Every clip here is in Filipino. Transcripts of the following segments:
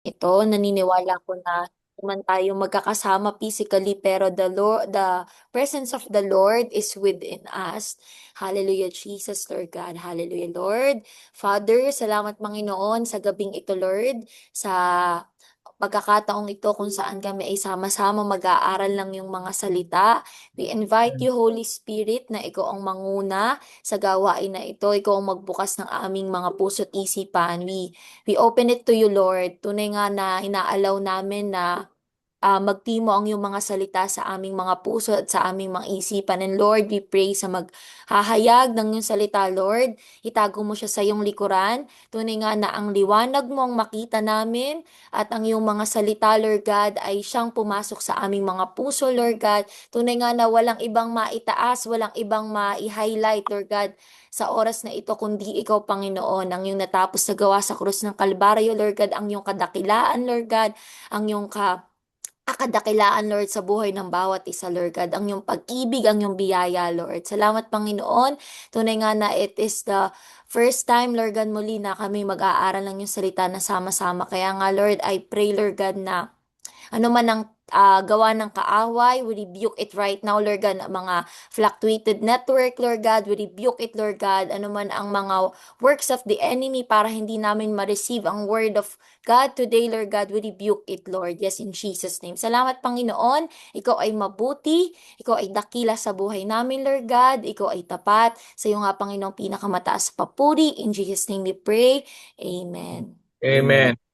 ito, naniniwala ko na naman tayo magkakasama physically pero the presence of the Lord is within us. Hallelujah, Jesus, Lord God. Hallelujah, Lord. Father, salamat Panginoon sa gabing ito, Lord, sa pagkakataong ito kung saan kami ay sama-sama mag-aaral lang yung mga salita. We invite you, Holy Spirit, na ikaw ang manguna sa gawain na ito. Ikaw ang magbukas ng aming mga puso't isipan. We open it to you, Lord. Tunay nga na inaalaw namin na magtimo ang iyong mga salita sa aming mga puso at sa aming mga isipan. And Lord, we pray sa maghahayag ng iyong salita, Lord. Itago mo siya sa iyong likuran. Tunay nga na ang liwanag mo ang makita namin at ang iyong mga salita, Lord God, ay siyang pumasok sa aming mga puso, Lord God. Tunay nga na walang ibang maitaas, walang ibang mai-highlight, Lord God, sa oras na ito, kundi ikaw, Panginoon, ang iyong natapos na gawa sa krus ng Kalbaryo, Lord God, ang iyong kadakilaan, Lord God, ang iyong akadakilaan, Lord, sa buhay ng bawat isa, Lord God. Ang iyong pag-ibig, ang iyong biyaya, Lord. Salamat, Panginoon. Tunay nga na it is the first time, Lord God, muli na kami mag-aaral ng iyong salita na sama-sama. Kaya nga, Lord, I pray, Lord God, na ano man ang gawa ng kaaway, we rebuke it right now, Lord God. Mga fluctuated network, Lord God, we rebuke it, Lord God. Ano man ang mga works of the enemy para hindi namin ma-receive ang word of God today, Lord God, we rebuke it, Lord. Yes, in Jesus' name. Salamat, Panginoon. Ikaw ay mabuti. Ikaw ay dakila sa buhay namin, Lord God. Ikaw ay tapat. Sa iyo nga, Panginoon, pinakamataas papuri. In Jesus' name we pray. Amen. Amen. Amen.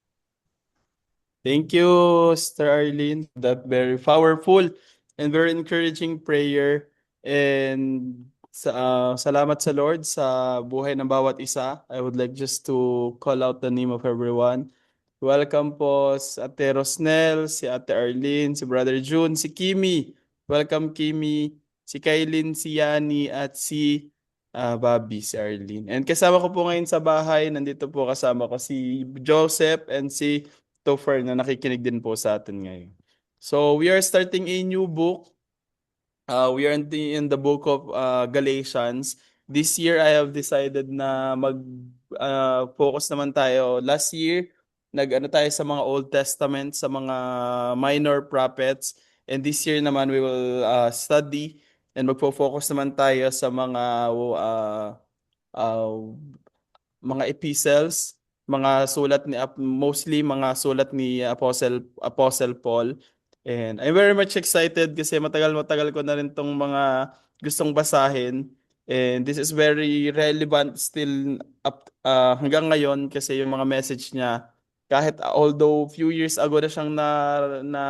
Thank you, Sister Arlene, for that very powerful and very encouraging prayer. And salamat sa Lord sa buhay ng bawat isa. I would like just to call out the name of everyone. Welcome po si Ate Rosnel, si Ate Arlene, si Brother June, si Kimi. Welcome Kimi, si Kailin, si Yani, at si Bobby, si Arlene. And kasama ko po ngayon sa bahay, nandito po kasama ko si Joseph and si Topher na nakikinig din po sa atin ngayon. So we are starting a new book. We are in the book of Galatians. This year I have decided na focus naman tayo. Last year nag-ano tayo sa mga Old Testament, sa mga minor prophets. And this year naman we will study and magfo-focus naman tayo sa uh, mga epistles, mga sulat ni mostly mga sulat ni Apostle Paul. And I'm very much excited kasi matagal-matagal ko na rin tong mga gustong basahin. And this is very relevant still hanggang ngayon kasi yung mga message niya kahit although few years ago na siyang na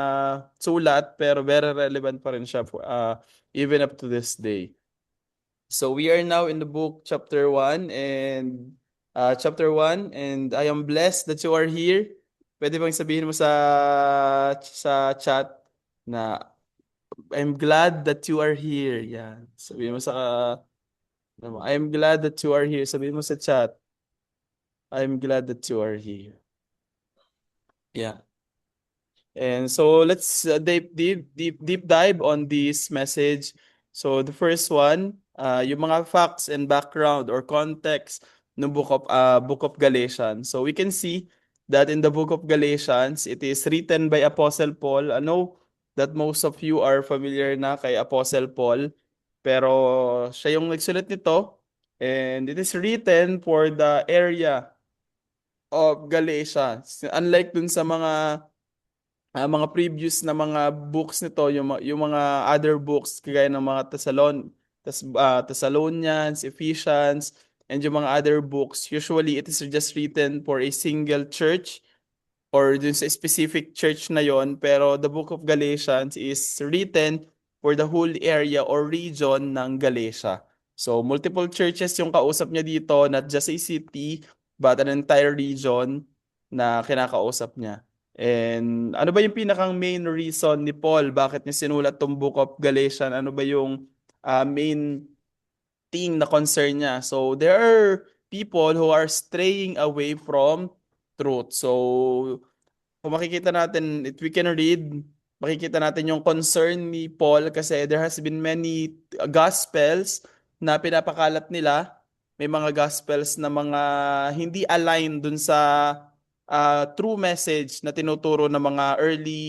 sulat pero very relevant pa rin siya even up to this day. So we are now in the book chapter 1 and I am blessed that you are here. Pwede bang sabihin mo sa chat na I'm glad that you are here. Yan. Sabihin mo I'm glad that you are here. Sabihin mo sa chat, I'm glad that you are here. Yeah. And so let's deep dive on this message. So the first one, yung mga facts and background or context ng book of Galatians. So we can see that in the book of Galatians, it is written by Apostle Paul. I know that most of you are familiar na kay Apostle Paul, pero siya yung nagsulat nito and it is written for the area of Galatia. Unlike dun sa mga previous na mga books nito, yung mga other books kagaya ng mga Thessalonians, Ephesians, and yung mga other books, usually it is just written for a single church or dun sa specific church na yon. Pero the book of Galatians is written for the whole area or region ng Galatia. So multiple churches yung kausap niya dito, not just a city, but an entire region na kinakausap niya. And ano ba yung pinakang main reason ni Paul bakit niya sinulat tong book of Galatians? Ano ba yung main thing na concern niya? So there are people who are straying away from truth. So kung makikita natin, if we can read, makikita natin yung concern ni Paul kasi there has been many gospels na pinapakalat nila. May mga gospels na mga hindi aligned dun sa true message na tinuturo ng mga early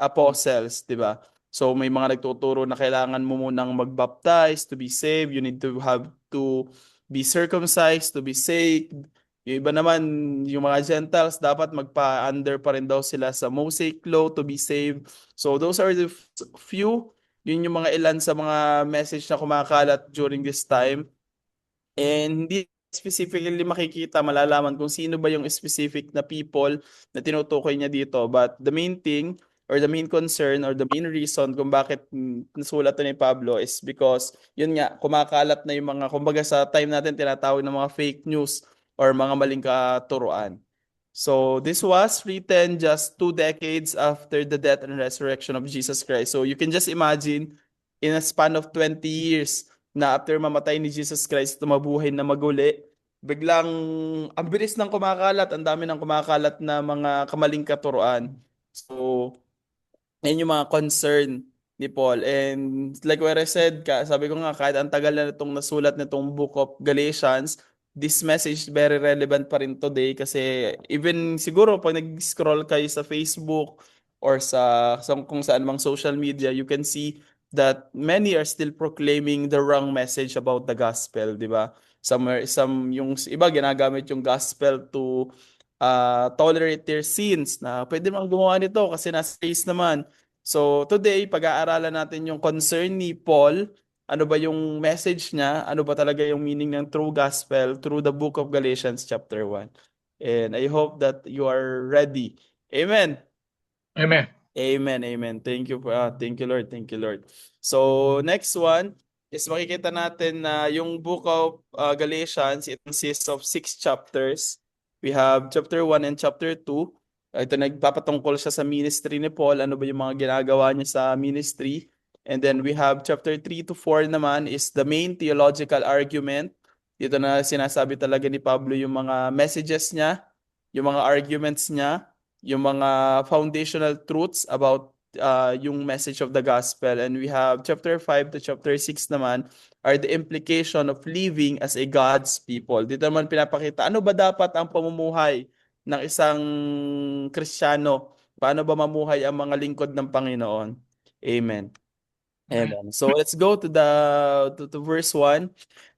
apostles, di ba? So may mga nagtuturo na kailangan mo munang magbaptize to be saved, you need to have to be circumcised to be saved. Yung iba naman, yung mga Gentiles, dapat magpa-under pa rin daw sila sa Mosaic law to be saved. So those are the few, yun yung mga ilan sa mga message na kumakalat during this time. And hindi specifically makikita, malalaman kung sino ba yung specific na people na tinutukoy niya dito. But the main thing or the main concern or the main reason kung bakit nasulat to ni Pablo is because yun nga, kumakalat na yung mga, kumbaga sa time natin tinatawag ng mga fake news or mga maling katuruan. So this was written just 2 decades after the death and resurrection of Jesus Christ. So you can just imagine in a span of 20 years na after mamatay ni Jesus Christ, tumabuhay na maguli, biglang ang bilis ng kumakalat, ang dami ng kumakalat na mga kamaling katuruan. So yan yung mga concern ni Paul. And like what I said, sabi ko nga, kahit ang tagal na itong nasulat nitong Book of Galatians, this message very relevant pa rin today kasi even siguro pag nag-scroll kayo sa Facebook or sa kung saan mang social media, you can see that many are still proclaiming the wrong message about the gospel, di ba? Yung iba ginagamit yung gospel to tolerate their sins na pwede mang gumawa nito kasi nasa grace naman. So today, pag-aaralan natin yung concern ni Paul, ano ba yung message niya, ano ba talaga yung meaning ng true gospel through the book of Galatians chapter 1. And I hope that you are ready. Amen. Amen. Amen, amen. Thank you Lord, thank you Lord. So next one is makikita natin na yung book of Galatians, it consists of 6 chapters. We have chapter 1 and chapter 2. Ito nagpapatungkol siya sa ministry ni Paul, ano ba yung mga ginagawa niya sa ministry. And then we have chapter 3 to 4 naman is the main theological argument. Dito na sinasabi talaga ni Pablo yung mga messages niya, yung mga arguments niya, yung mga foundational truths about yung message of the gospel. And we have chapter 5 to chapter 6 naman are the implication of living as a God's people. Dito naman pinapakita, ano ba dapat ang pamumuhay ng isang Kristiyano? Paano ba mamuhay ang mga lingkod ng Panginoon? Amen. Amen. So let's go to to verse 1.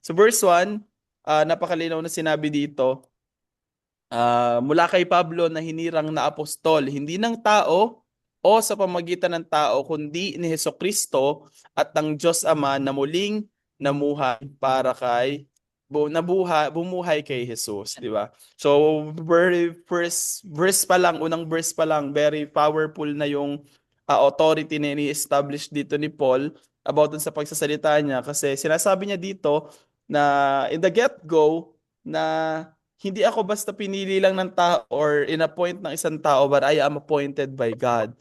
So verse 1, napakalinaw na sinabi dito, mula kay Pablo na hinirang na apostol, hindi ng tao o sa pamagitan ng tao, kundi ni Hesukristo at ng Diyos Ama na muling namuhay para kay bumuhay kay Jesus, di ba? So very first verse pa lang, unang verse pa lang, very powerful na yung authority na ni-establish dito ni Paul about dun sa pagsasalita niya kasi sinasabi niya dito na in the get-go na hindi ako basta pinili lang ng tao or in-appoint ng isang tao, but I am appointed by God.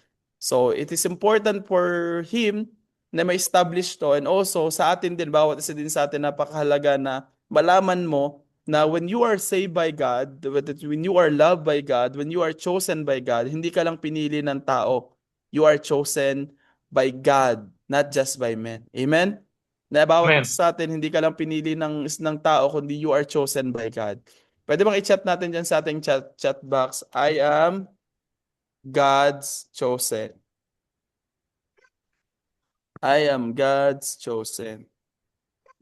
So it is important for him na ma-establish to, and also sa atin din, bawat isa din sa atin, napakahalaga na malaman mo na when you are saved by God, when you are loved by God, when you are chosen by God, hindi ka lang pinili ng tao. You are chosen by God, not just by men. Amen? Na bawat Amen. isa sa atin, hindi ka lang pinili ng tao, kundi you are chosen by God. Pwede bang i-chat natin dyan sa ating chat box? I am God's chosen. I am God's chosen.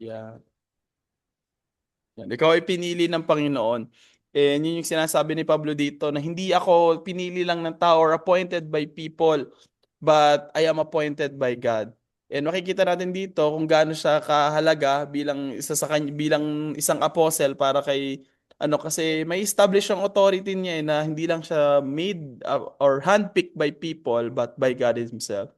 Yeah. Yan. Ikaw ay pinili ng Panginoon. And yun yung sinasabi ni Pablo dito na hindi ako pinili lang ng tao or appointed by people, but I am appointed by God. And makikita natin dito kung gaano siya kahalaga bilang bilang isang apostle para kay kasi may establish ang authority niya na hindi lang siya made or handpicked by people but by God himself.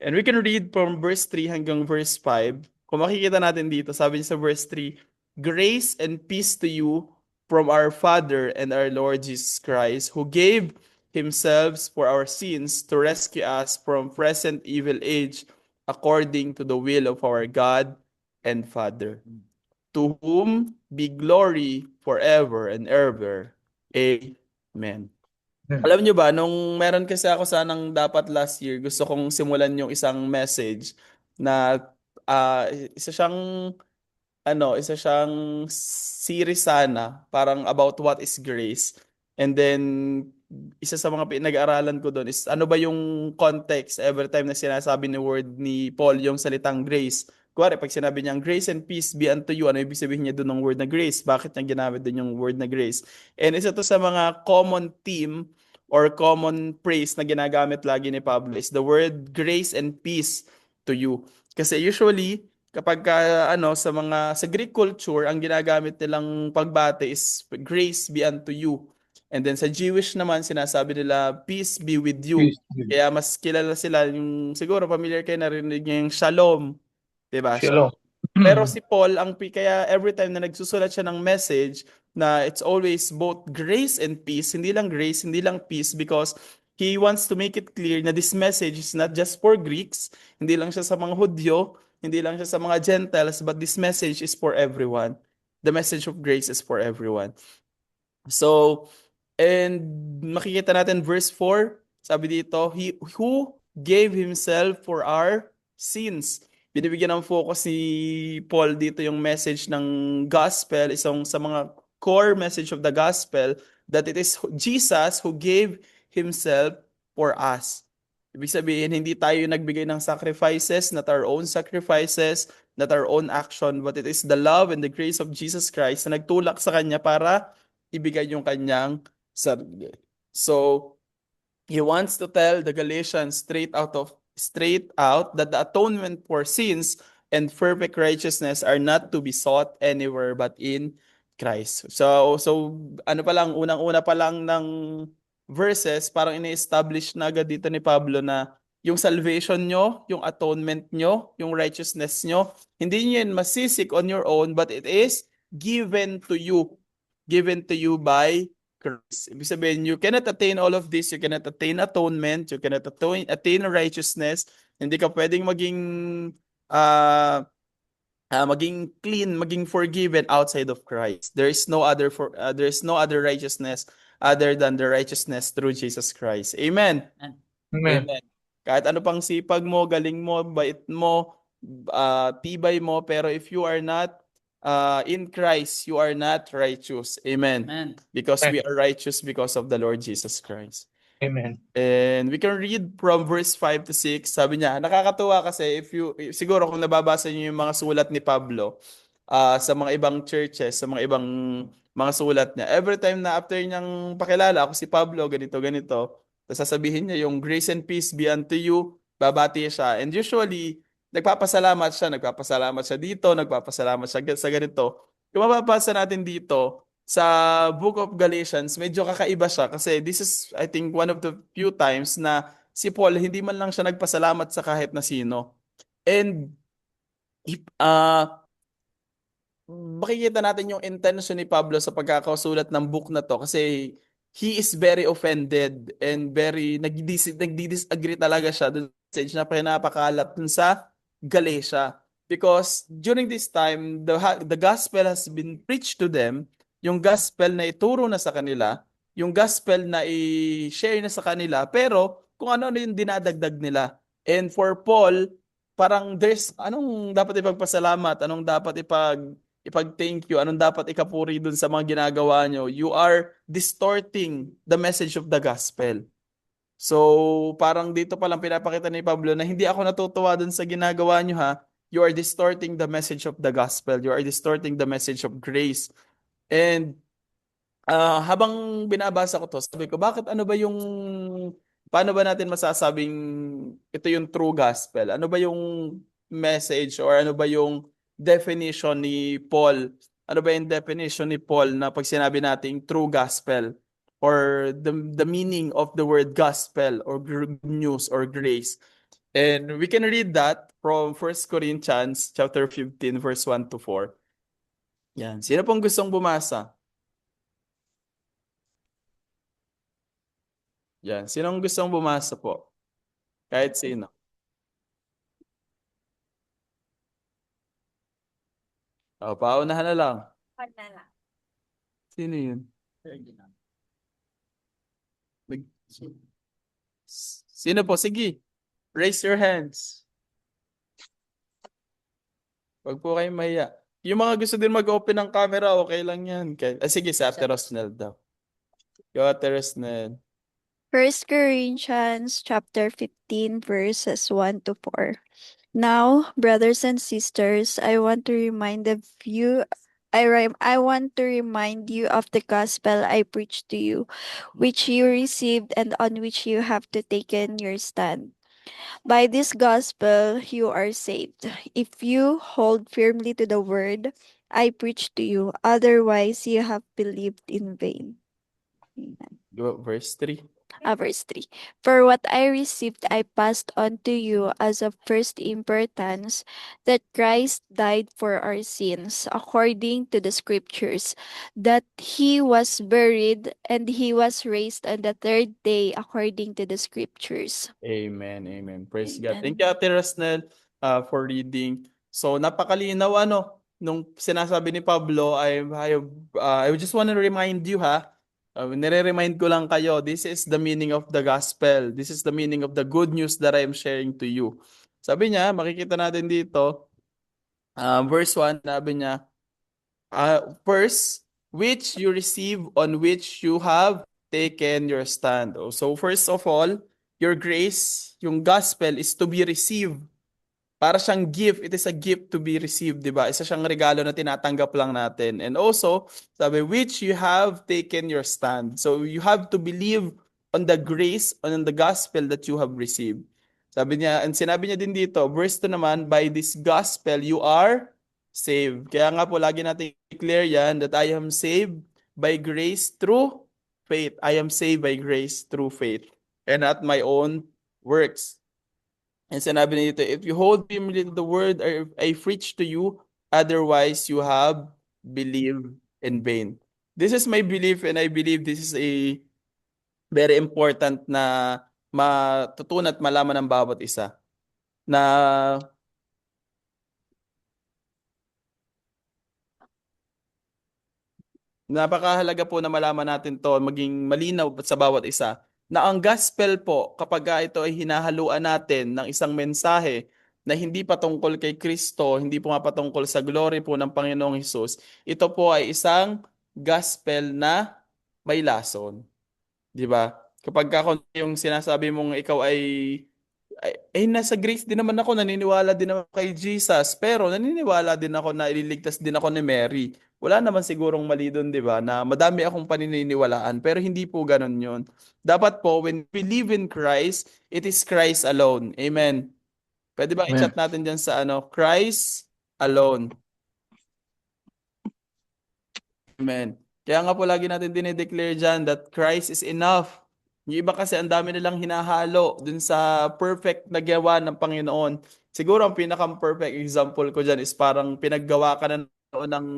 And we can read from verse 3 hanggang verse 5. Kung makikita natin dito, sabi niya sa verse 3, "Grace and peace to you from our Father and our Lord Jesus Christ, who gave himself for our sins to rescue us from present evil age, according to the will of our God and Father. To whom be glory forever and ever. Amen." Alam nyo ba, nung meron kasi ako sanang dapat last year, gusto kong simulan yung isang message na isa siyang isa siyang series sana, parang about what is grace. And then, isa sa mga pinag-aralan ko doon is ano ba yung context every time na sinasabi ni word ni Paul yung salitang grace. Kuwari, pag sinabi niyang grace and peace be unto you, ano ibig sabihin niya doon ng word na grace? Bakit niya ginamit doon yung word na grace? And isa to sa mga common theme or common phrase na ginagamit lagi ni Pablo is the word grace and peace to you. Kasi usually, kapag sa sa Greek culture, ang ginagamit nilang pagbate is grace be unto you. And then sa Jewish naman, sinasabi nila, peace be with you. Peace be. Kaya mas kilala sila, yung siguro familiar kayo, narinig niyo yung shalom. 'Di ba? Shalom. Shalom. Pero si Paul, kaya every time na nagsusulat siya ng message, na it's always both grace and peace, hindi lang grace, hindi lang peace, because he wants to make it clear na this message is not just for Greeks, hindi lang siya sa mga Hudyo, hindi lang siya sa mga Gentiles, but this message is for everyone. The message of grace is for everyone. So, and makikita natin verse 4, sabi dito, He who gave Himself for our sins. Binibigyan ng focus ni Paul dito yung message ng gospel, isang sa mga core message of the gospel, that it is Jesus who gave Himself for us. Ibig sabihin, hindi tayo nagbigay ng sacrifices, not our own sacrifices, not our own action, but it is the love and the grace of Jesus Christ na nagtulak sa Kanya para ibigay yung kanyang sarili. So, he wants to tell the Galatians straight out that the atonement for sins and perfect righteousness are not to be sought anywhere but in Christ. So ano pa lang, unang-una pa lang ng verses, parang ini-establish na agad dito ni Pablo na yung salvation nyo, yung atonement nyo, yung righteousness nyo, hindi nyo yan masisik on your own, but it is given to you. Given to you by Christ. Ibig sabihin, you cannot attain all of this. You cannot attain atonement. You cannot attain righteousness. Hindi ka pwedeng maging clean, maging forgiven outside of Christ. There is no other righteousness other than the righteousness through Jesus Christ. Amen. Amen. Amen. Kahit ano pang sipag mo, galing mo, bait mo, tibay mo, pero if you are not in Christ, you are not righteous. Amen. Amen. Because we are righteous because of the Lord Jesus Christ. Amen. And we can read from verse 5 to 6. Sabi niya, nakakatuwa kasi siguro kung nababasa niyo yung mga sulat ni Pablo sa mga ibang churches, sa mga ibang mga sulat niya. Every time na after niyang pakilala, ako si Pablo, ganito, ganito, tapos sasabihin niya yung grace and peace be unto you, babati siya. And usually, nagpapasalamat siya dito, nagpapasalamat siya sa ganito. Kung mababasa natin dito, sa Book of Galatians, medyo kakaiba siya kasi this is, I think, one of the few times na si Paul, hindi man lang siya nagpasalamat sa kahit na sino. And, makikita natin yung intention ni Pablo sa pagkakasulat ng book na to kasi he is very offended and very nagdi-disagree talaga siya dun sa message na pinapakalat dun sa Galatia. Because during this time, the gospel has been preached to them, yung gospel na ituro na sa kanila, yung gospel na i-share na sa kanila, pero kung ano yung dinadagdag nila. And for Paul, parang anong dapat ipagpasalamat, anong dapat ipag-thank you, anong dapat ikapuri dun sa mga ginagawa nyo. You are distorting the message of the gospel. So, parang dito pa lang pinapakita ni Pablo na hindi ako natutuwa dun sa ginagawa nyo ha. You are distorting the message of the gospel. You are distorting the message of grace. And habang binabasa ko to, sabi ko, paano ba natin masasabing ito yung true gospel? Ano ba yung message or ano ba yung definition ni Paul? Ano ba yung definition ni Paul na pag sinabi nating true gospel or the meaning of the word gospel or good news or grace? And we can read that from 1 Corinthians chapter 15 verse 1 to 4. Yan. Sino pong gustong bumasa? Yan. Sinong gustong bumasa po? Kahit sino. Paunahan na lang. Sino yun? Sino po? Sige. Raise your hands. Huwag po kayong mahiya. Yung mga gusto din mag-open ng camera, okay lang yan. Sige, sa Ate Rosnel daw. Go, Ate Resnel. First Corinthians chapter 15 verses 1 to 4. Now, brothers and sisters, I want to remind you of the gospel I preached to you, which you received and on which you have to taken your stand. By this gospel you are saved, if you hold firmly to the word I preached to you, otherwise you have believed in vain. Amen. Go, verse 3. Verse 3. For what I received, I passed on to you as of first importance that Christ died for our sins, according to the Scriptures, that he was buried, and he was raised on the third day, according to the Scriptures. Amen, amen. Praise God. Thank you, Amen. Ate Rasnel, for reading. So, napakalinaw, nung sinasabi ni Pablo, I just want to remind you, nire-remind ko lang kayo, this is the meaning of the gospel. This is the meaning of the good news that I am sharing to you. Sabi niya, makikita natin dito, verse 1, sabi niya, first, which you receive, on which you have taken your stand. Oh, so first of all, your grace, yung gospel is to be received. Para siyang gift, it is a gift to be received, di ba? Isa siyang regalo na tinatanggap lang natin. And also, sabi, which you have taken your stand. So you have to believe on the grace, on the gospel that you have received. Sabi niya, and sinabi niya din dito, verse 2 naman, by this gospel you are saved. Kaya nga po, lagi natin i-clear yan, that I am saved by grace through faith. I am saved by grace through faith and not my own works. And sinabi niya dito, if you hold firmly to the word I preach to you, otherwise you have believed in vain. This is my belief and I believe this is a very important na matutunan at malaman ng bawat isa. Na napakahalaga po na malaman natin to, maging malinaw sa bawat isa, na ang gospel po, kapag ito ay hinahaluan natin ng isang mensahe na hindi patungkol kay Kristo, hindi po patungkol sa glory po ng Panginoong Hesus, ito po ay isang gospel na may lason. Di ba? Kapag yung sinasabi mong ikaw nasa grace din naman ako, naniniwala din ako kay Jesus, pero naniniwala din ako na ililigtas din ako ni Mary. Wala naman sigurong mali doon, di ba? Na madami akong paniniwalaan, pero hindi po ganun yun. Dapat po, when we live in Christ, it is Christ alone. Amen. Pwede ba i-chat Amen. natin dyan sa Christ alone. Amen. Kaya nga po lagi natin dinideclare dyan that Christ is enough. Yung iba kasi ang dami nilang hinahalo dun sa perfect na gawa ng Panginoon. Siguro ang pinaka-perfect example ko dyan is parang pinaggawa ka na ng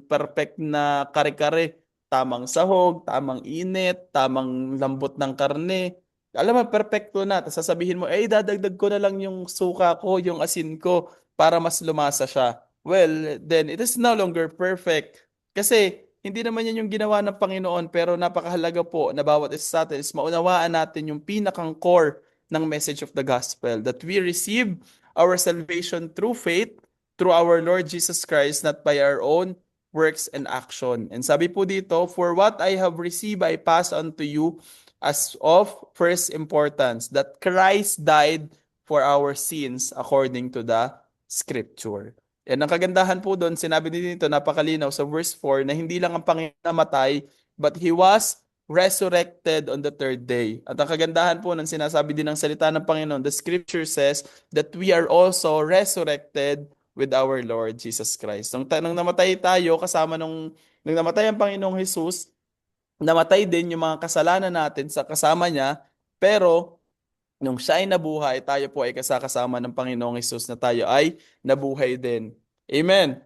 perfect na kare-kare. Tamang sahog, tamang init, tamang lambot ng karne. Alam mo, perfecto na. Tapos sasabihin mo, dadagdag ko na lang yung suka ko, yung asin ko, para mas lumasa siya. Well, then it is no longer perfect. Kasi hindi naman yan yung ginawa ng Panginoon, pero napakahalaga po na bawat isa sa atin is maunawaan natin yung pinakang core ng message of the gospel, that we receive our salvation through faith, through our Lord Jesus Christ, not by our own works and action. And sabi po dito, for what I have received, I pass on to you as of first importance, that Christ died for our sins according to the scripture. Yan ang kagandahan po doon, sinabi din dito, napakalinaw sa verse 4, na hindi lang ang Panginoon namatay, but He was resurrected on the third day. At ang kagandahan po ng sinasabi din ng salita ng Panginoon, the scripture says that we are also resurrected with our Lord Jesus Christ. Nung namatay tayo, nung namatay ang Panginoong Jesus, namatay din yung mga kasalanan natin sa kasama niya, pero nung siya ay nabuhay, tayo po ay kasakasama ng Panginoong Hesus na tayo ay nabuhay din. Amen.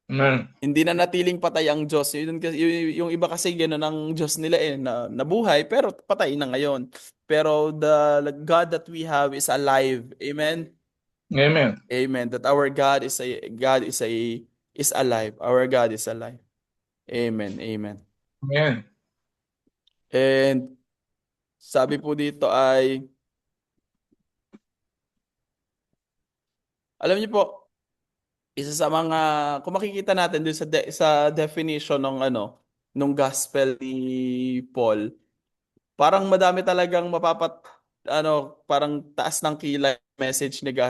Amen. Hindi na natiling patay ang Diyos. Yung iba kasi gano'n ang Diyos nila na nabuhay pero patay na ngayon. Pero the God that we have is alive. Amen. Amen. Amen. That our God is alive. Our God is alive. Amen. Amen. Amen. And sabi po dito ay, alam niyo po, isa sa mga, kung makikita natin dun sa definition ng nung gospel ni Paul, parang madami talagang parang taas ng kilay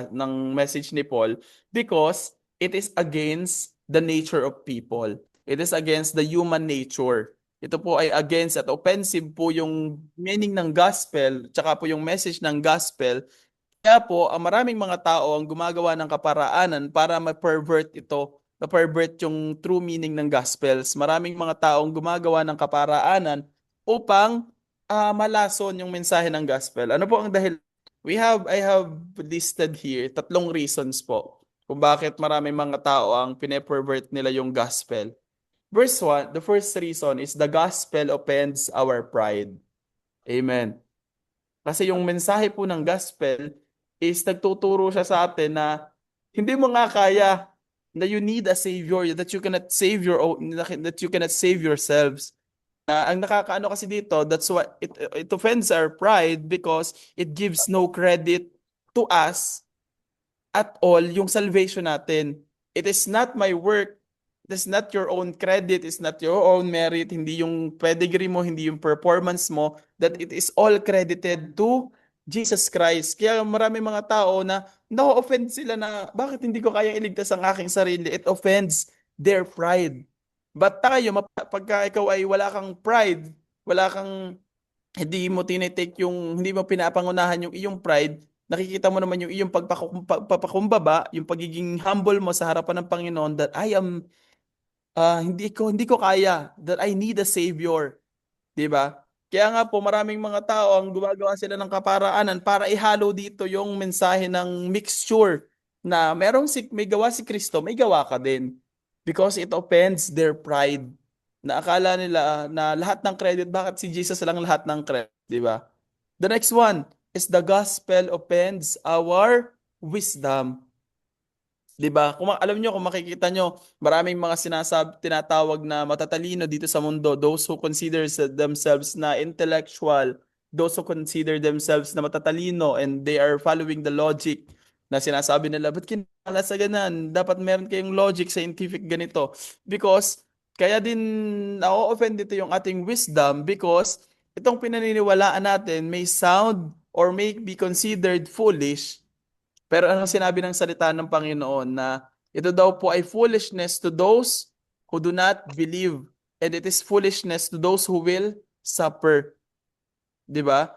ng message ni Paul because it is against the nature of people. It is against the human nature. Ito po ay against at offensive po yung meaning ng gospel, tsaka po yung message ng gospel. Kaya po, ang maraming mga tao ang gumagawa ng kaparaanan para ma-pervert ito, ma-pervert yung true meaning ng gospels. Maraming mga tao ang gumagawa ng kaparaanan upang malason yung mensahe ng gospel. Ano po ang dahil? I have listed here tatlong reasons po kung bakit maraming mga tao ang pine-pervert nila yung gospel. Verse 1, the first reason is the gospel offends our pride. Amen. Kasi yung mensahe po ng gospel is nagtuturo siya sa atin na hindi mo nga kaya, na you need a savior, that you cannot save your own, that you cannot save yourselves. Na ang nakakaano kasi dito, that's why it offends our pride because it gives no credit to us at all yung salvation natin. It is not my work. It is not your own credit. It's not your own merit. Hindi yung pedigree mo, hindi yung performance mo. That it is all credited to Jesus Christ. Kaya marami mga tao na na-offend sila na bakit hindi ko kaya iligtas ang aking sarili. It offends their pride. But tayo, pagka ikaw ay wala kang pride, wala kang, hindi mo pinapangunahan yung iyong pride, nakikita mo naman yung iyong pagpapakumbaba, yung pagiging humble mo sa harapan ng Panginoon that hindi ko kaya, that I need a savior, 'di ba? Kaya nga po maraming mga tao ang gumagawa sila ng kaparaanan para ihalo dito yung mensahe ng mixture na may gawa si Kristo, may gawa ka din. Because it offends their pride. Na akala nila na lahat ng credit, bakit si Jesus lang lahat ng credit, 'di ba? The next one is the gospel offends our wisdom. 'Di ba? Alam niyo, kung makikita niyo, maraming mga tinatawag na matatalino dito sa mundo, those who consider themselves na intellectual, those who consider themselves na matatalino and they are following the logic na sinasabi nila, ba't kinala sa ganan? Dapat meron kayong logic, scientific ganito. Because kaya din na-offend dito yung ating wisdom because itong pinaniniwalaan natin may sound or may be considered foolish. Pero anong sinabi ng salita ng Panginoon na ito daw po ay foolishness to those who do not believe, and it is foolishness to those who will suffer. 'Di ba?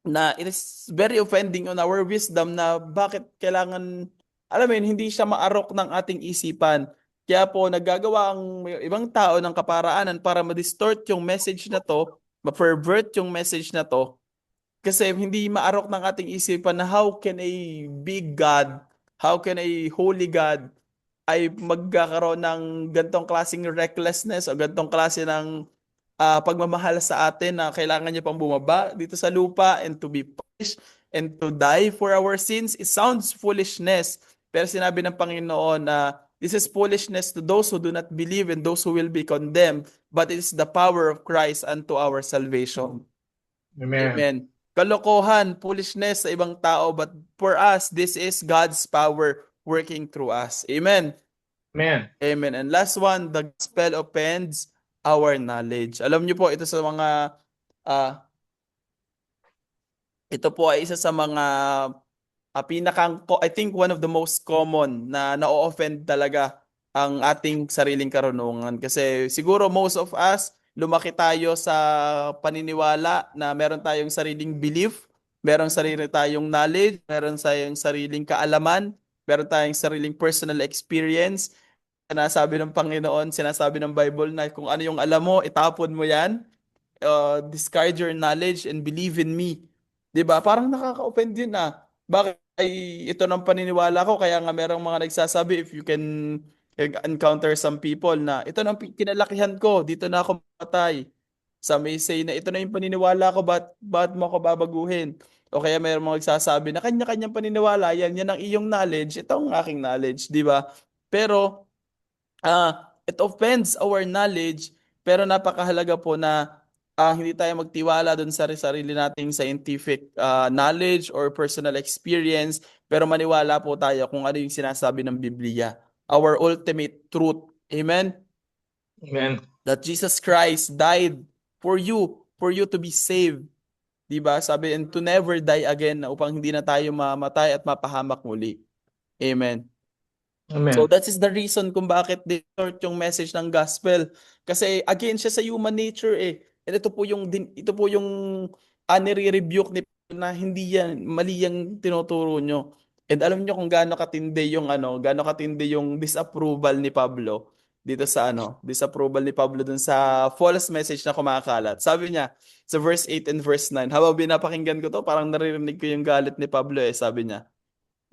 Na it is very offending on our wisdom na bakit kailangan, alam mo yun, hindi siya maarok ng ating isipan. Kaya po nagagawa ang ibang tao ng kaparaanan para ma-distort yung message na to, ma-pervert yung message na to, kasi hindi maarok ng ating isipan na how can a big God, how can a holy God ay magkakaroon ng gantong klaseng recklessness o gantong klase ng pagmamahal sa atin na kailangan niya pang bumaba dito sa lupa and to be punished and to die for our sins. It sounds foolishness. Pero sinabi ng Panginoon na this is foolishness to those who do not believe and those who will be condemned, but it is the power of Christ unto our salvation. Amen. Amen. Kalokohan, foolishness sa ibang tao, but for us, this is God's power working through us. Amen. Amen. Amen. And last one, the gospel offends our knowledge. Alam niyo po, ito po ay isa sa mga I think one of the most common na na-offend talaga ang ating sariling karunungan. Kasi siguro most of us, lumaki tayo sa paniniwala na meron tayong sariling belief, meron sarili tayong knowledge, meron tayong sariling kaalaman, meron tayong sariling personal experience. Sinasabi ng Panginoon, sinasabi ng Bible na kung ano yung alam mo, itapon mo yan. Discard your knowledge and believe in me. 'Di ba? Parang nakaka-offend yun na. Bakit ito ng paniniwala ko, kaya nga merong mga nagsasabi, if you can encounter some people na ito ng kinalakihan ko, dito na ako matay. Some may say na ito na yung paniniwala ko, ba't mo ako babaguhin? O kaya mayroong mga nagsasabi na kanya-kanyang paniniwala, yan ang iyong knowledge, ito ang aking knowledge, di ba? Pero it offends our knowledge, pero napakahalaga po na hindi tayo magtiwala dun sa sarili nating scientific knowledge or personal experience, pero maniwala po tayo kung ano yung sinasabi ng Biblia, our ultimate truth. Amen? Amen. that Jesus Christ died for you to be saved. 'Di ba? Sabi, and to never die again, na upang hindi na tayo mamatay at mapahamak muli. Amen. So Amen. that is the reason kung bakit distort yung message ng gospel. Kasi again siya sa human nature eh. And ito po yung nire-rebuke ni Paul na hindi yan mali yung tinuturo nyo. And alam nyo kung gaano katindi yung gaano katindi yung disapproval ni Pablo dito sa disapproval ni Pablo dun sa false message na kumakalat. Sabi niya sa verse 8 and verse 9, habang binapakinggan ko to, parang naririnig ko yung galit ni Pablo eh. Sabi niya,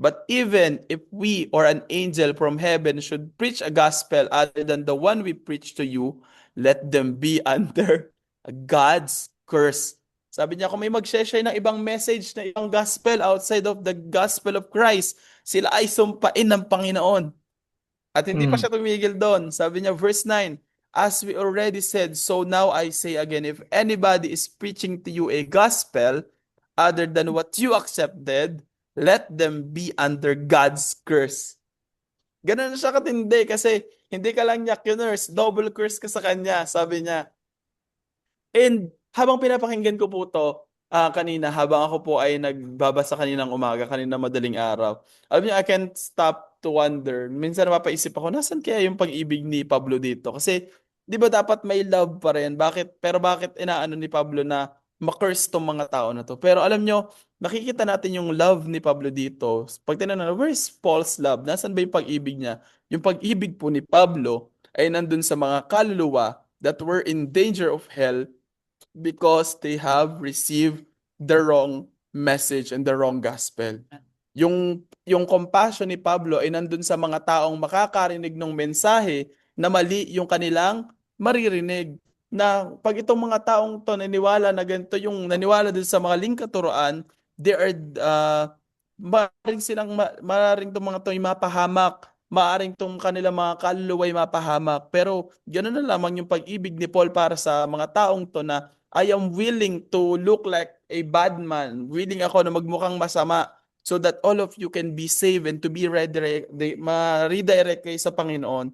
but even if we or an angel from heaven should preach a gospel other than the one we preach to you, let them be under God's curse. Sabi niya, kung may mag-share ng ibang message na ibang gospel outside of the gospel of Christ, sila ay sumpain ng Panginoon. At hindi pa siya tumigil doon. Sabi niya, verse 9, as we already said, so now I say again, if anybody is preaching to you a gospel other than what you accepted, let them be under God's curse. Ganun na siya katindi kasi hindi ka lang niya kinurse, double curse ka sa kanya, sabi niya. And habang pinapakinggan ko po to, kanina, habang ako po ay nagbabasa kaninang umaga, kanina madaling araw, alam niyo, I can't stop to wonder. Minsan napapaisip ako, nasan kaya yung pag-ibig ni Pablo dito? Kasi, di ba dapat may love pa rin? Pero bakit inaano ni Pablo na ma-curse tong mga tao na to? Pero alam nyo, nakikita natin yung love ni Pablo dito. Pag tinanong, where's Paul's love? Nasaan ba yung pag-ibig niya? Yung pag-ibig po ni Pablo ay nandun sa mga kaluluwa that were in danger of hell because they have received the wrong message and the wrong gospel. Yung compassion ni Pablo ay nandun sa mga taong makakarinig ng mensahe na mali yung kanilang maririnig. Na pag itong mga taong to naniwala na ganito, yung naniwala din sa mga lingkaturoan, they are maaaring itong mga to ay mapahamak, maaring tong kanilang mga kaluluwa ay mapahamak. Pero ganoon na lamang yung pag-ibig ni Paul para sa mga taong to na I am willing to look like a bad man. Willing ako na magmukhang masama so that all of you can be saved and to be ma-redirect kayo sa Panginoon.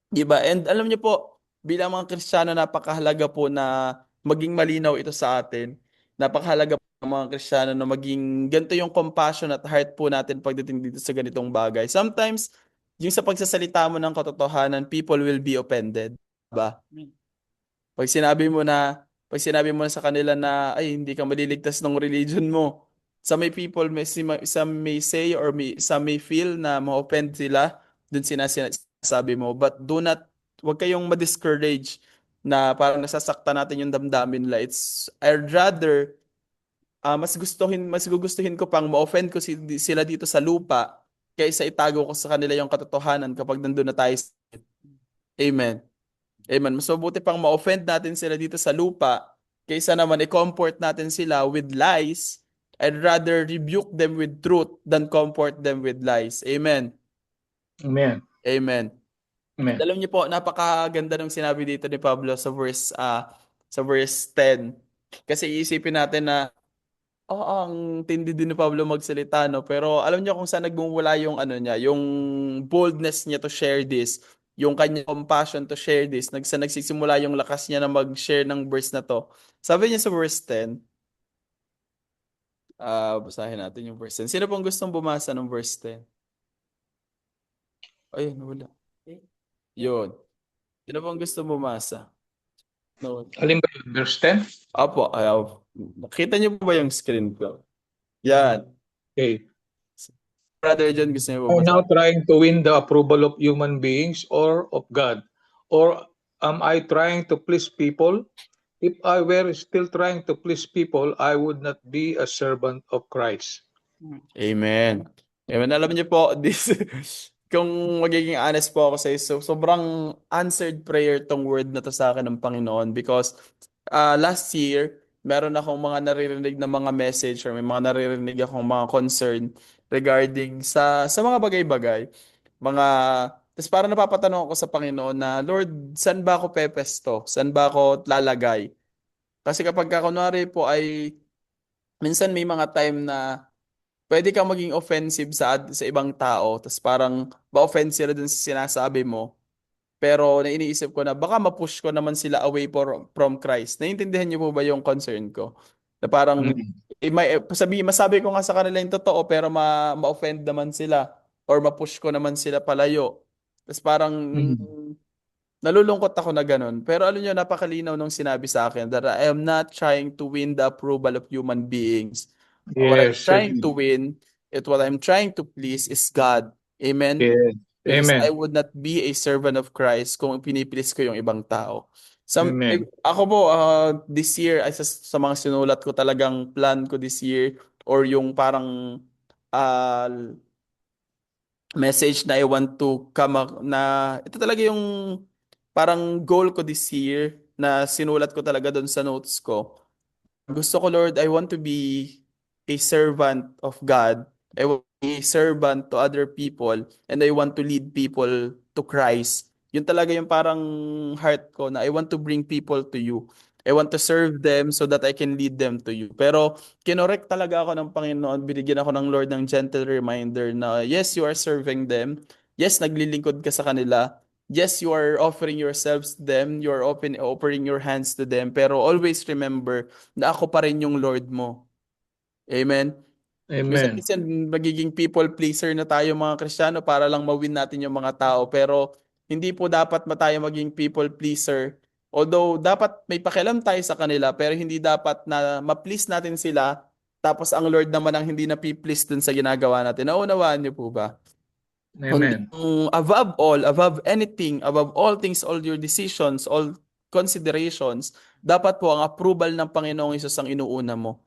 Diba? And alam niyo po, bilang mga Kristiyano, napakahalaga po na maging malinaw ito sa atin. Napakahalaga po ng mga Kristiyano na maging ganito yung compassion at heart po natin pagdating dito sa ganitong bagay. Sometimes, yung sa pagsasalita mo ng katotohanan, people will be offended. Diba? Pag sinabi mo na sa kanila na ay hindi ka maliligtas ng religion mo. Some may say or some may feel na ma-offend sila dun sinasabi mo, but wag kayong ma-discourage na parang nasasaktan natin yung damdamin nila. I'd rather mas gugustuhin ko pang ma-offend ko sila dito sa lupa kaysa itago ko sa kanila yung katotohanan kapag nandun na tayo. Amen. Amen. Mas mabuti pang ma-offend natin sila dito sa lupa kaysa naman i-comfort natin sila with lies. I'd rather rebuke them with truth than comfort them with lies. Amen. Amen. Amen. Amen. Alam niyo po, napakaganda ng sinabi dito ni Pablo sa verse 10. Kasi iisipin natin na ang tindi din ni Pablo magsalita, no? Pero alam niyo kung saan nagmumula yung yung boldness niya to share this, yung kanyang compassion to share this, nagsisimula yung lakas niya na mag-share ng verse na to. Sabi niya sa verse 10, basahin natin yung verse 10. Sino pong gustong bumasa ng verse 10? Ayun, wala. Yun. Sino pong gustong bumasa? No. Alin ba yun? Verse 10? Apo, nakita niyo po ba yung screen ko? Yan. Okay. Brother John, gusto niyo Are bumasa? now trying to win the approval of human beings or of God? Or am I trying to please people? If I were still trying to please people, I would not be a servant of Christ. Amen. Amen. Alam niyo po, kung magiging honest po ako sa iyo, sobrang answered prayer tong word na to sa akin ng Panginoon because last year, meron akong mga naririnig na mga message or may mga naririnig akong mga concern regarding sa mga bagay-bagay. Tapos parang napapatanong ako sa Panginoon na, Lord, saan ba ako pepesto? Saan ba ako lalagay? Kasi kapag kunwari po ay, minsan may mga time na pwede kang maging offensive sa ibang tao, tapos parang ma-offend sila dun sa sinasabi mo. Pero iniisip ko na baka ma-push ko naman sila away from Christ. Naiintindihan niyo po ba yung concern ko? Na parang Mm. masabi ko nga sa kanila yung totoo pero ma-offend naman sila or ma-push ko naman sila palayo. Tapos parang Mm. nalulungkot ako na ganun. Pero alam niyo, napakalinaw nung sinabi sa akin that I am not trying to win the approval of human beings. What I'm Yes, trying to agreed. win, what I'm trying to please is God. Amen? Yes. Because I Amen. would not be a servant of Christ kung pinipilis ko yung ibang tao. Amen. Ako po, this year, ay sa mga sinulat ko talagang plan ko this year or yung parang uh, message na I want to na ito talaga yung parang goal ko this year na sinulat ko talaga doon sa notes ko. Gusto ko, Lord, I want to be a servant of God. I want to be a servant to other people and I want to lead people to Christ. Yun talaga yung parang heart ko na I want to bring people to you. I want to serve them so that I can lead them to you. Pero kinorek talaga ako ng Panginoon, binigyan ako ng Lord ng gentle reminder na yes, you are serving them. Yes, naglilingkod ka sa kanila. Yes, you are offering yourselves to them. You are offering your hands to them. Pero always remember na ako pa rin yung Lord mo. Amen? Amen. Minsan magiging people pleaser na tayo mga Kristiyano para lang mawin natin yung mga tao. Pero hindi po dapat tayo maging people pleaser. Although dapat may pakialam tayo sa kanila, pero hindi dapat na ma-please natin sila. Tapos ang Lord naman ang hindi na-please dun sa ginagawa natin. Naunawaan niyo po ba? Kundi Amen. above all, above anything, above all things, all your decisions, all considerations, dapat po ang approval ng Panginoong Hesus ang inuuna mo.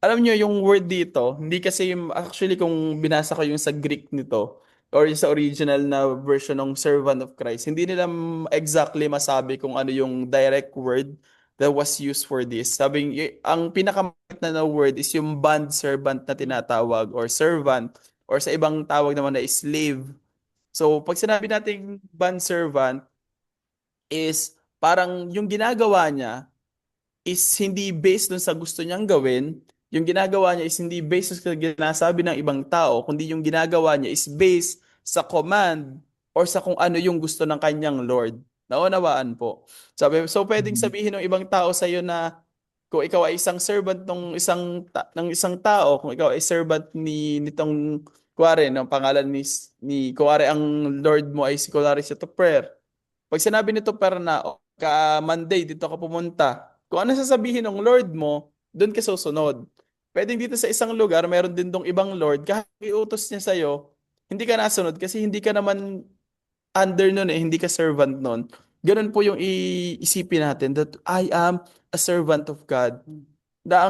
Alam niyo yung word dito, hindi kasi actually kung binasa ko yung sa Greek nito or yung sa original na version ng servant of Christ, hindi nila exactly masabi kung ano yung direct word that was used for this. Sabing ang pinakamakit na word is yung bond servant na tinatawag or servant or sa ibang tawag naman na slave. So pag sinabi nating bond servant is parang yung ginagawa niya is hindi based dun sa gusto niyang gawin. Yung ginagawa niya is hindi based sa ginasabi ng ibang tao, kundi yung ginagawa niya is based sa command or sa kung ano yung gusto ng kanyang Lord. Naunawaan po. So pwedeng sabihin ng ibang tao sa iyo na kung ikaw ay isang servant ng isang tao, kung ikaw ay servant nitong kuwari, ng pangalan ni kuwari ang Lord mo ay si kuwari si Tupper. Pag sinabi nito para na ka-Monday dito ka pumunta, kung ano sasabihin ng Lord mo, doon ka susunod. Pwedeng dito sa isang lugar, meron din dong ibang Lord, kahit iutos niya sa'yo, hindi ka nasunod kasi hindi ka naman under nun hindi ka servant nun. Ganun po yung iisipin natin that I am a servant of God. Na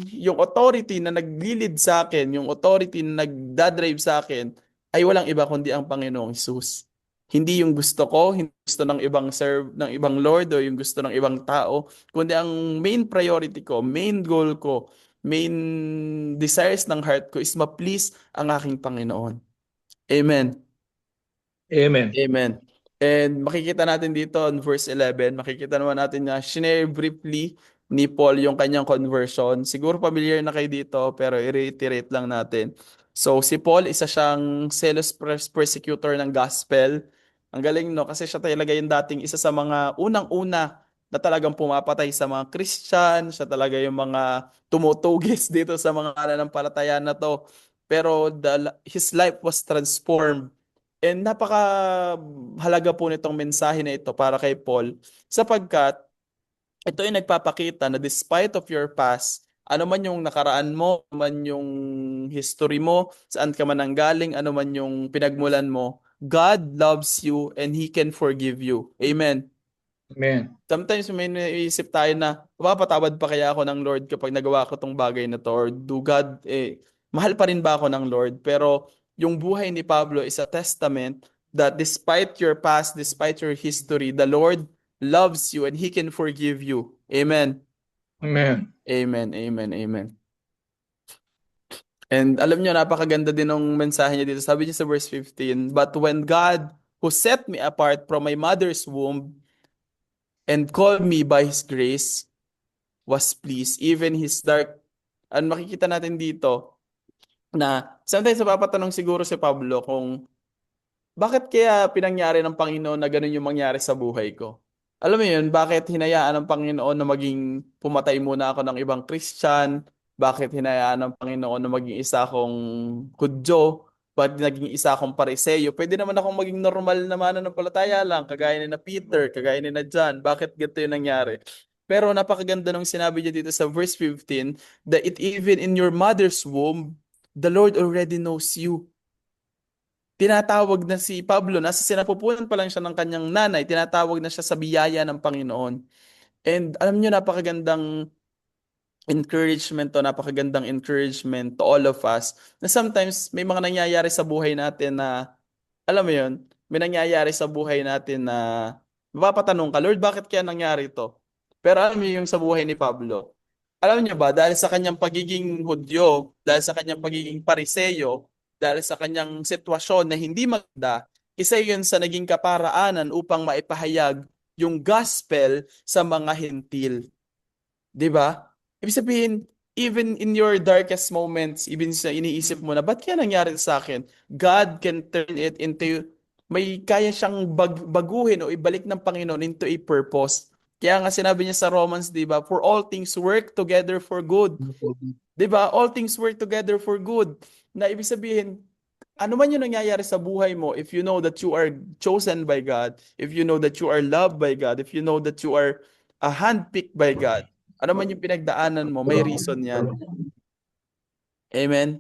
yung authority na naglilid sa akin, yung authority na nagdadrive sa akin, ay walang iba kundi ang Panginoong Hesus. Hindi yung gusto ko, hindi gusto ng ng ibang Lord o yung gusto ng ibang tao, kundi ang main priority ko, main goal ko, main desires ng heart ko is ma-please ang aking Panginoon. Amen. Amen. Amen. And makikita natin dito in verse 11, makikita naman natin na shinare briefly ni Paul yung kanyang conversion. Siguro familiar na kayo dito, pero i-reiterate lang natin. So si Paul, isa siyang zealous persecutor ng gospel. Ang galing, no? Kasi siya talaga yung dating isa sa mga unang-una na talagang pumapatay sa mga Christian. Siya talaga yung mga tumutugis dito sa mga pananampalataya na to. Pero his life was transformed. And napaka halaga po nitong mensahe na ito para kay Paul sapagkat ito ay nagpapakita na despite of your past, ano man yung nakaraan mo, ano man yung history mo, saan ka man nanggaling, ano man yung pinagmulan mo, God loves you and He can forgive you. Amen. Amen. Sometimes may naisip tayo na mapapatawad pa kaya ako ng Lord kapag nagawa ko tong bagay na to or do God, mahal pa rin ba ako ng Lord? Pero yung buhay ni Pablo is a testament that despite your past, despite your history, the Lord loves you and He can forgive you. Amen. Amen. Amen. Amen. Amen. And alam niyo, napakaganda din ng mensahe niya dito. Sabi niya sa verse 15, "But when God, who set me apart from my mother's womb and called me by His grace, was pleased, even His dark..." Ang makikita natin dito, na sometimes napapatanong siguro si Pablo kung bakit kaya pinangyari ng Panginoon na ganun yung mangyari sa buhay ko? Alam mo yun, bakit hinayaan ng Panginoon na maging pumatay muna ako ng ibang Christian? Bakit hinayaan ng Panginoon na maging isa akong Hudyo? Bakit naging isa akong Pariseyo? Pwede naman akong maging normal na mananampalataya lang, kagaya ni na Peter, kagaya ni na John. Bakit ganito yung nangyari? Pero napakaganda nung sinabi niya dito sa verse 15, that it even in your mother's womb, the Lord already knows you. Tinatawag na si Pablo, nasa sinapupunan pa lang siya ng kanyang nanay, tinatawag na siya sa biyaya ng Panginoon. And alam niyo, napakagandang encouragement to all of us na sometimes may mga nangyayari sa buhay natin na, alam mo yun, may nangyayari sa buhay natin na mapapatanong ka, Lord, bakit kaya nangyari ito? Pero alam niyo yung sa buhay ni Pablo, alam niyo ba, dahil sa kanyang pagiging Hudyo, dahil sa kanyang pagiging Pariseyo, dahil sa kanyang sitwasyon na hindi maganda, isa yun sa naging kaparaanan upang maipahayag yung gospel sa mga hentil. 'Di ba? Ibig sabihin, even in your darkest moments, even sa iniisip mo na, ba't kaya nangyari sa akin? God can turn it into, may kaya siyang baguhin o ibalik ng Panginoon into a purpose. Kaya nga sinabi niya sa Romans, 'di ba? For all things work together for good. 'Di ba? All things work together for good. Na ibig sabihin, ano man yung nangyayari sa buhay mo, if you know that you are chosen by God, if you know that you are loved by God, if you know that you are handpicked by God, ano man yung pinagdaanan mo, may reason yan. Amen?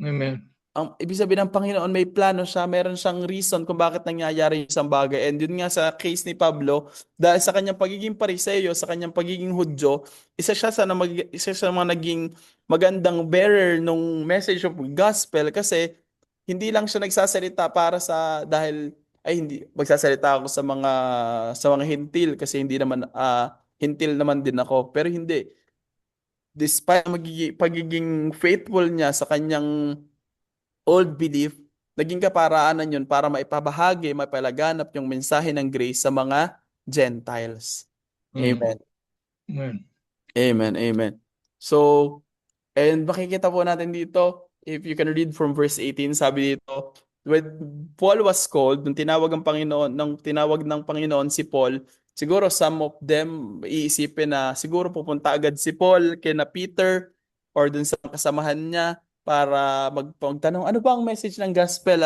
Amen. Ang ibig sabihin ng Panginoon, may plano siya, meron siyang reason kung bakit nangyayari yung isang bagay. And yun nga sa case ni Pablo, dahil sa kanyang pagiging Pariseyo, sa kanyang pagiging Hudyo, isa siya sa mga naging magandang bearer nung message of gospel kasi hindi lang siya nagsasalita para sa dahil ay hindi magsasalita ako sa mga hintil kasi hindi naman hintil naman din ako. Pero hindi, despite pagiging faithful niya sa kanyang old belief, naging kaparaanan yun para maipabahagi, maipalaganap yung mensahe ng grace sa mga Gentiles. Amen. Amen. Amen. Amen. So, and makikita po natin dito, if you can read from verse 18, sabi dito, when Paul was called, nung tinawag ng Panginoon si Paul, siguro some of them iisipin na siguro pupunta agad si Paul kina Peter or dun sa kasamahan niya para magtanong, ano bang message ng gospel?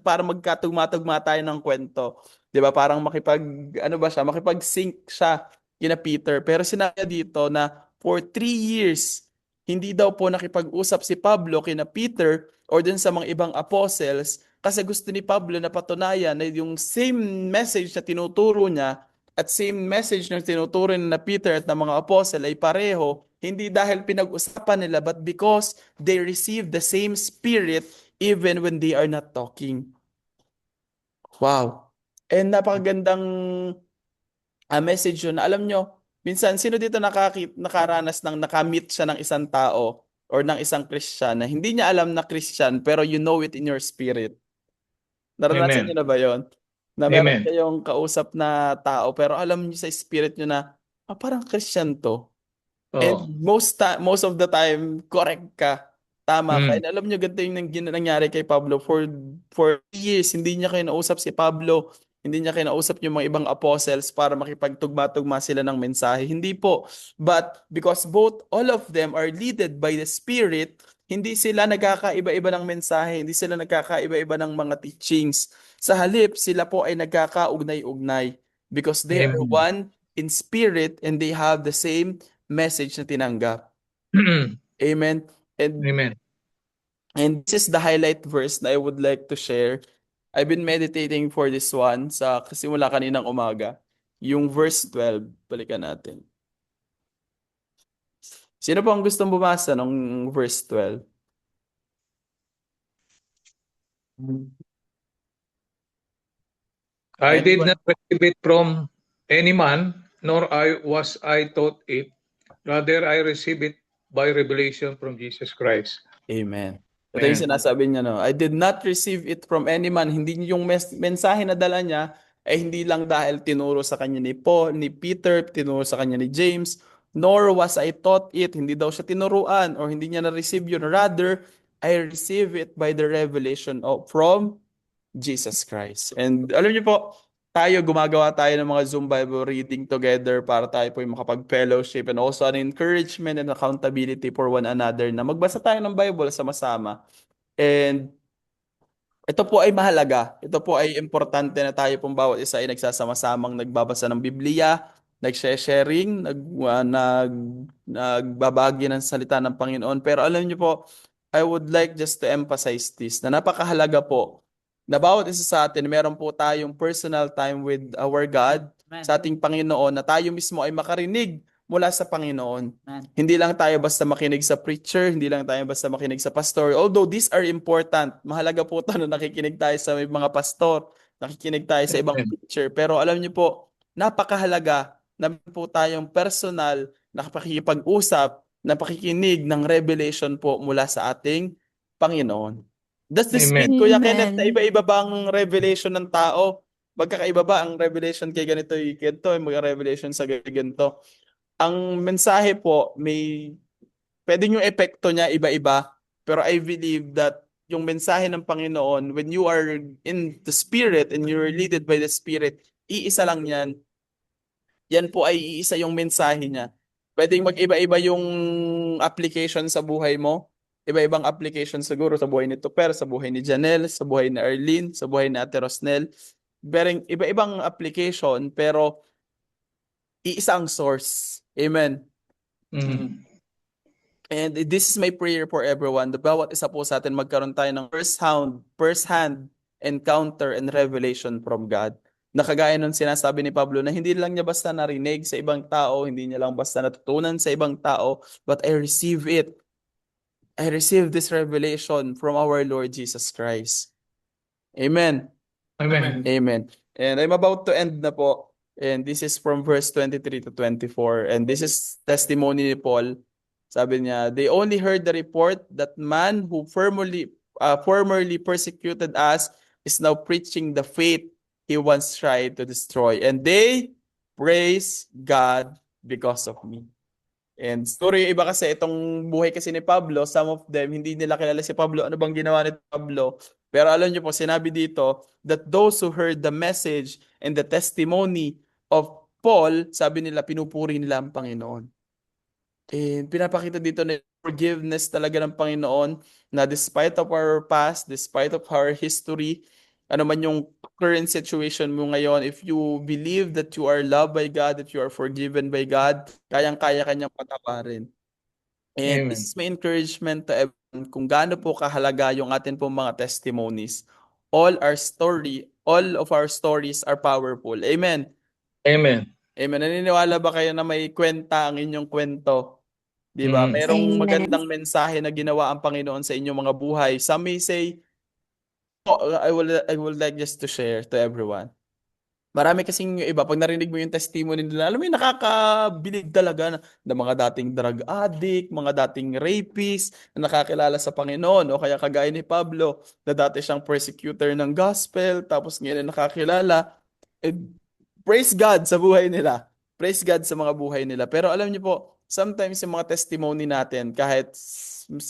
Para magkatugma-tugma tayo ng kwento. 'Di ba? Parang makipag-sync siya kina Peter. Pero sinabi dito na for 3 years, hindi daw po nakipag-usap si Pablo kina Peter or dun sa mga ibang apostles kasi gusto ni Pablo na patunayan na yung same message na tinuturo niya at same message na tinuturo ni na Peter at ng mga apostle ay pareho, hindi dahil pinag-usapan nila but because they receive the same spirit even when they are not talking. Wow. And napakagandang message yun. Alam nyo, minsan, sino dito nakaranas ng nakamit siya ng isang tao or ng isang Christian na hindi niya alam na Christian pero you know it in your spirit? Naranasan Amen. niyo na ba yon? Na meron Amen. kayong kausap na tao pero alam niyo sa spirit niyo na parang Christian to. And Oh. most of the time, correct ka. Tama ka. Mm. And alam nyo, ganito yung nangyari kay Pablo. For years, hindi niya kinausap si Pablo. Hindi niya kinausap yung mga ibang apostles para makipagtugma-tugma sila ng mensahe. Hindi po. But because all of them are led by the Spirit, hindi sila nagkakaiba-iba ng mensahe. Hindi sila nagkakaiba-iba ng mga teachings. Sa halip, sila po ay nagkakaugnay-ugnay because they are Amen. one in spirit and they have the same message na tinanggap. Amen. And Amen. this is the highlight verse na I would like to share. I've been meditating for this one sa simula kaninang umaga. Yung verse 12, balikan natin. Sino po ang gustong bumasa ng verse 12? I did Anyone? not receive it from any man, nor was I taught it. Rather, I received it by revelation from Jesus Christ. Amen. Ito yung Amen. sinasabi niya, no? I did not receive it from any man. Hindi yung mensahe na dala niya ay hindi lang dahil tinuro sa kanya ni Paul, ni Peter, tinuro sa kanya ni James, nor was I taught it. Hindi daw siya tinuruan or hindi niya na-receive yun. Rather, I receive it by the revelation from Jesus Christ. And alam niyo po, gumagawa tayo ng mga Zoom Bible reading together para tayo po yung makapag-fellowship and also an encouragement and accountability for one another na magbasa tayo ng Bible sama-sama. And ito po ay mahalaga. Ito po ay importante na tayo pong bawat isa ay nagsasama-samang nagbabasa ng Biblia, nag-sharing, nagbabahagi ng salita ng Panginoon. Pero alam niyo po, I would like just to emphasize this, na napakahalaga po na bawat isa sa atin, meron po tayong personal time with our God, sa ating Panginoon, na tayo mismo ay makarinig mula sa Panginoon. Hindi lang tayo basta makinig sa preacher, hindi lang tayo basta makinig sa pastor. Although these are important, mahalaga po ito na nakikinig tayo sa may mga pastor, nakikinig tayo sa ibang Amen. preacher. Pero alam niyo po, napakahalaga na meron po tayong personal na pakikipag-usap, na pakikinig ng revelation po mula sa ating Panginoon. Does this Amen. mean, Kuya Kenneth, na Amen. iba-iba ba ang revelation ng tao? Magkakaiba ba ang revelation kay ganito, mga revelation sa ganito? Ang mensahe po, pwedeng yung epekto niya iba-iba, pero I believe that yung mensahe ng Panginoon, when you are in the Spirit and you're led by the Spirit, iisa lang yan. Yan po ay iisa yung mensahe niya. Pwedeng mag-iba-iba yung application sa buhay mo. Iba-ibang application siguro sa buhay ni Tuper, sa buhay ni Janelle, sa buhay ni Arlene, sa buhay ni Ate Rosnel. Pero iba-ibang application, pero iisa ang source. Amen. Mm. And this is my prayer for everyone. Bawat isa po sa atin magkaroon tayo ng first-hand encounter and revelation from God. Nakagaya nung sinasabi ni Pablo na hindi lang niya basta narinig sa ibang tao, hindi niya lang basta natutunan sa ibang tao, but I receive it. I receive this revelation from our Lord Jesus Christ. Amen. Amen. Amen. And I'm about to end na po. And this is from verse 23 to 24. And this is testimony ni Paul. Sabi niya, they only heard the report that man who formerly persecuted us is now preaching the faith he once tried to destroy. And they praise God because of me. And siguro yung iba kasi, itong buhay kasi ni Pablo, some of them, hindi nila kilala si Pablo. Ano bang ginawa ni Pablo? Pero alam niyo po, sinabi dito that those who heard the message and the testimony of Paul, sabi nila, pinupuri nila ang Panginoon. And pinapakita dito na forgiveness talaga ng Panginoon na despite of our past, despite of our history, ano man yung current situation mo ngayon, if you believe that you are loved by God, that you are forgiven by God, kayang-kaya kanyang patawarin. And this Amen. is my encouragement to everyone kung gaano po kahalaga yung atin pong mga testimonies. All of our stories are powerful. Amen. Amen. Amen. Naniniwala ba kayo na may kwenta ang inyong kwento? Di ba? Mm. Merong Amen. magandang mensahe na ginawa ang Panginoon sa inyong mga buhay. Some may say, I would like just to share to everyone. Marami kasing yung iba, pag narinig mo yung testimony nila, alam mo yung nakakabilib talaga na mga dating drug addict, mga dating rapist na nakakilala sa Panginoon, o kaya kagaya ni Pablo, na dati siyang persecutor ng gospel, tapos ngayon ay nakakilala. And praise God sa buhay nila. Praise God sa mga buhay nila. Pero alam niyo po, sometimes yung mga testimony natin, kahit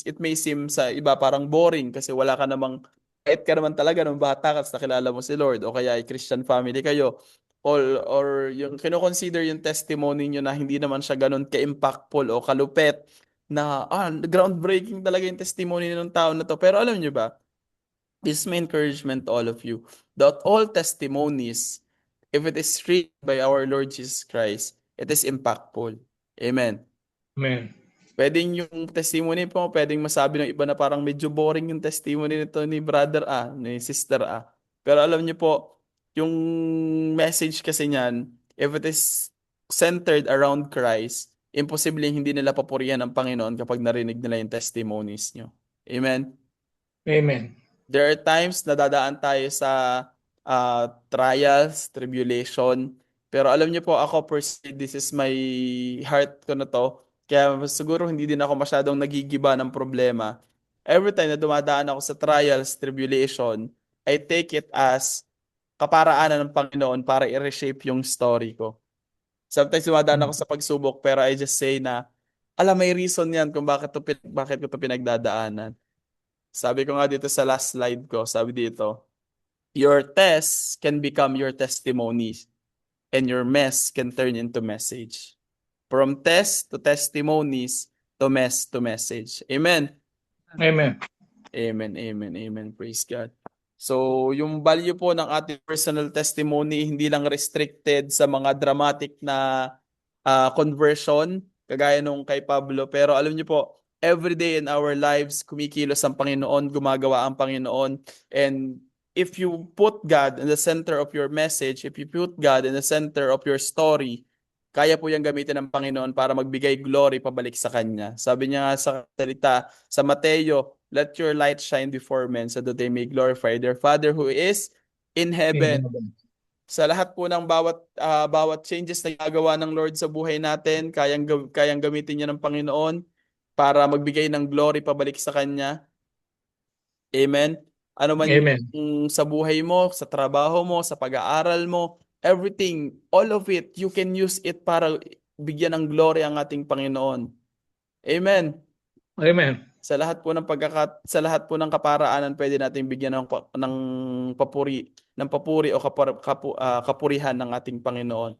it may seem sa iba parang boring kasi wala ka namang kahit ka naman talaga nung bata ka, nakilala mo si Lord, o kaya ay Christian family kayo, or yung kino-consider yung testimony nyo na hindi naman siya ganun ka-impactful o kalupet, na groundbreaking talaga yung testimony ng tao na to. Pero alam nyo ba, this is my encouragement to all of you, that all testimonies, if it is written by our Lord Jesus Christ, it is impactful. Amen. Amen. Pwedeng yung testimony po, pwedeng masabi ng iba na parang medyo boring yung testimony nito ni brother A, ni sister A. Pero alam niyo po, yung message kasi niyan, if it is centered around Christ, imposible hindi nila papurihan ang Panginoon kapag narinig nila yung testimonies nyo. Amen? Amen. There are times na dadaan tayo sa trials, tribulation. Pero alam niyo po, ako personally, this is my heart ko na to. Kaya siguro hindi din ako masyadong nagigiba ng problema. Every time na dumadaan ako sa trials, tribulation, I take it as kaparaanan ng Panginoon para i-reshape yung story ko. Sometimes dumadaan ako sa pagsubok, pero I just say na, may reason yan kung bakit ko to pinagdadaanan. Sabi ko nga dito sa last slide ko, sabi dito, Your tests can become your testimonies, and your mess can turn into message. From test to testimonies to mess to message. Amen. Amen. Amen, amen, amen. Praise God. So, yung value po ng ating personal testimony, hindi lang restricted sa mga dramatic na conversion, kagaya nung kay Pablo. Pero alam niyo po, every day in our lives, kumikilos ang Panginoon, gumagawa ang Panginoon. And if you put God in the center of your message, if you put God in the center of your story, kaya po yung gamitin ng Panginoon para magbigay glory pabalik sa Kanya. Sabi niya nga sa salita, sa Mateo, let your light shine before men so that they may glorify their Father who is in heaven. Sa lahat po ng bawat changes na gagawa ng Lord sa buhay natin, kayang gamitin niya ng Panginoon para magbigay ng glory pabalik sa Kanya. Amen. Ano man Amen. yung sa buhay mo, sa trabaho mo, sa pag-aaral mo, everything, all of it, you can use it para bigyan ng glory ang ating Panginoon. Amen. Amen. Sa lahat po ng kaparaanan, pwede nating bigyan ng papuri o kapurihan ng ating Panginoon.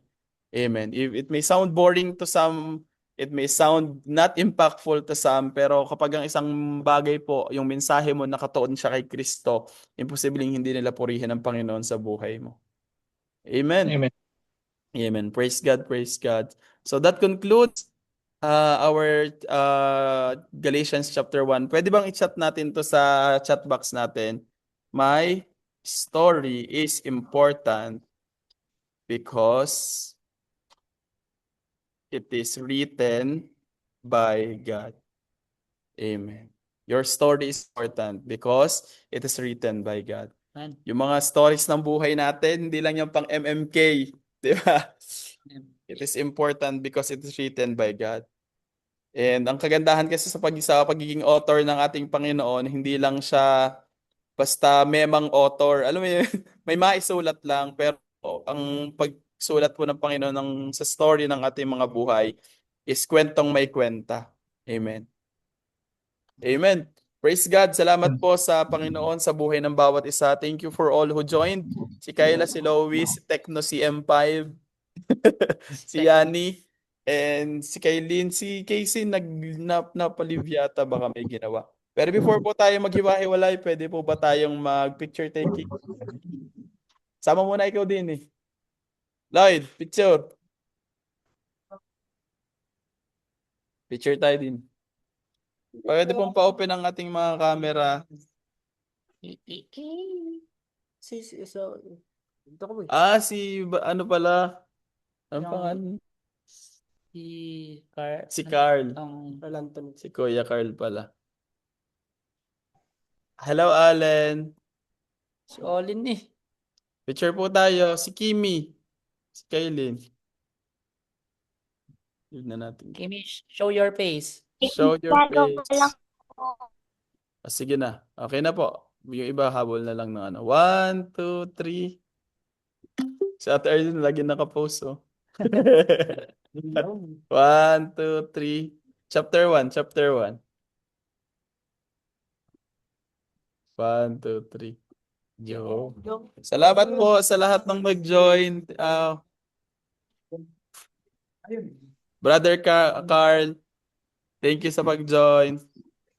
Amen. It may sound boring to some, it may sound not impactful to some, pero kapag ang isang bagay po, yung mensahe mo nakatuon siya kay Kristo, imposibleng hindi nila purihin ang Panginoon sa buhay mo. Amen. Amen. Amen. Praise God, praise God. So that concludes our Galatians chapter 1. Pwede bang i-chat natin to sa chat box natin? My story is important because it is written by God. Amen. Your story is important because it is written by God. Yung mga stories ng buhay natin, hindi lang yung pang MMK. Di ba? It is important because it is written by God. And ang kagandahan kasi sa pagiging author ng ating Panginoon, hindi lang siya basta memang author. Alam mo yun, may maisulat lang, pero ang pagsulat po ng Panginoon sa story ng ating mga buhay is kwentong may kwenta. Amen. Amen. Praise God. Salamat po sa Panginoon sa buhay ng bawat isa. Thank you for all who joined. Si Kayla, si Lois, si Tekno, si M5, si Yani, and si Kaylin, si Casey napalive yata, baka may ginawa. Pero before po tayo maghiwa-hiwalay, pwede po ba tayong mag-picture taking? Sama muna ikaw din eh. Lloyd, picture. Picture tayo din. Pwede pong pa-open ang ating mga camera. Ano pala? Ano pangalan? Si Carl. Si Kuya Carl pala. Hello, Allen. Si Olin eh. Picture po tayo. Si Kimi. Si Kaylin. Yun na natin. Kimi, show your face. Show your face. Sige na. Okay na po. Yung iba habol na lang ng ano. 1, 2, 3. Si Ate Arlene lagi nakapost oh. 1, 2, 3. Chapter 1. 1, 2, 3. Yo. Salamat po sa lahat ng mag-join. Brother Carl, thank you sa pag-join.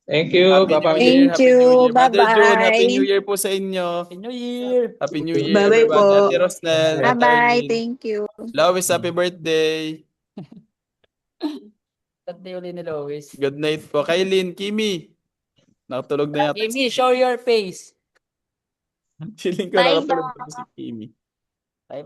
Thank you. Happy New Bye-bye. Year. Thank Happy New you. Year. Brother June, Happy Bye-bye. New Year po sa inyo. Happy New Year! Happy New Year, Bye-bye everybody. po. Ate Rosnel, Ate Bye-bye. Arlene. Thank you. Lois, happy birthday. Birthday uli ni Lois. Good night po. Kaylin, Kimi. Nakatulog na yata. Kimi, show your face. Feeling ko Bye, nakatulog na si Kimi. Bye,